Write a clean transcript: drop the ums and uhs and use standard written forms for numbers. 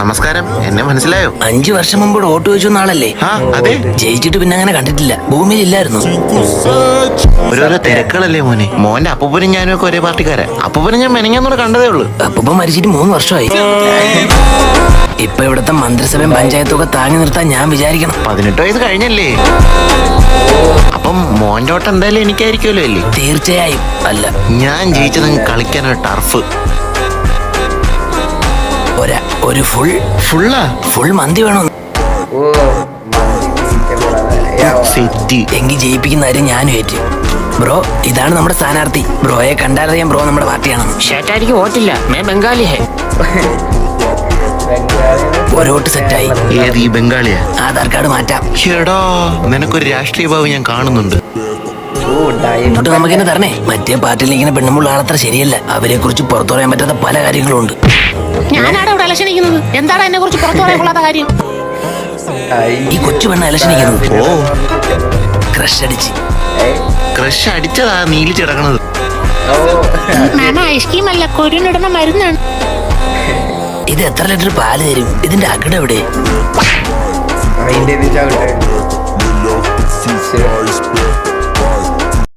നമസ്കാരം, എന്നെ മനസ്സിലായോ? 5 വർഷം മുമ്പ് വോട്ട് ചോദിച്ചു നാളല്ലേ? അതെ. ജയിച്ചിട്ട് പിന്നെ അങ്ങനെ കണ്ടിട്ടില്ല, ഭൂമിയിലില്ലായിരുന്നു. ഓരോരോ തിരക്കുകളല്ലേ മോനെ. മോന്റെ അപ്പൂപ്പനും ഞാനും ഒക്കെ ഒരേ പാർട്ടിക്കാരാ. അപ്പൂപ്പനെ ഞാൻ മെനങ്ങാന്നൂടെ കണ്ടതേ ഉള്ളൂ. അപ്പൂപ്പൻ മരിച്ചിട്ട് 3 വർഷമായി. ഇപ്പൊ ഇവിടുത്തെ മന്ത്രിസഭയും പഞ്ചായത്തും ഒക്കെ താങ്ങി നിർത്താൻ ഞാൻ വിചാരിക്കണം. 18 വയസ്സ് കഴിഞ്ഞല്ലേ? അപ്പം മോന്റെ ഓട്ടം എന്തായാലും എനിക്കായിരിക്കുമല്ലോ അല്ലേ? തീർച്ചയായും. അല്ല, ഞാൻ ജയിച്ചത് കളിക്കാനൊരു ടർഫ്. ഒരു ഫുൾ മന്തി വേണോ? എങ്കിൽ ജയിപ്പിക്കുന്ന കാര്യം ഞാനും ഏറ്റു. ബ്രോ, ഇതാണ് നമ്മുടെ സ്ഥാനാർത്ഥി. ബ്രോയെ കണ്ടാലറിയാം ബ്രോ നമ്മുടെ പാർട്ടിയാണ്. ഷേട്ടാരിക്ക് വോട്ടില്ല, मैं ബംഗാളി ഹേ. ഒരു വോട്ട് സെറ്റായി. ഏത് ഈ ബംഗാളിയാ? ആധാർ കാർഡ് മാറ്റാം. എടാ, നിനക്കൊരു രാഷ്ട്രീയ ഭാവം ഞാൻ കാണുന്നുണ്ട്. എന്നിട്ട് നമുക്കെന്നെ തരണേ. മറ്റേ പാർട്ടിയിൽ ഇങ്ങനെ പെണ്ണുമ്പോൾ ആളത്ര ശരിയല്ല. അവരെ കുറിച്ച് പുറത്തു പറയാൻ പറ്റാത്ത പല കാര്യങ്ങളും ഉണ്ട്. ഞാനാണ് ഇവിടെ ഇലക്ഷൻ നിൽക്കുന്നത്. എന്താണ് എന്നെ കുറിച്ച് പുറത്തു പറയാൻ കൊള്ളാത്ത കാര്യം? ഈ കൊച്ചു പെണ്ണ ഇലക്ഷൻ നിൽക്കുന്നത്. ക്രഷ് അടിച്ചതാ നീലി ചിടക്കണത്. ഐസ്ക്രീം അല്ല, കൊരിനിടുന്ന മരുന്നാണ്. ഇത് എത്ര ലിറ്റർ പാല് തരും? ഇതിന്റെ അകിട് എവിടെ?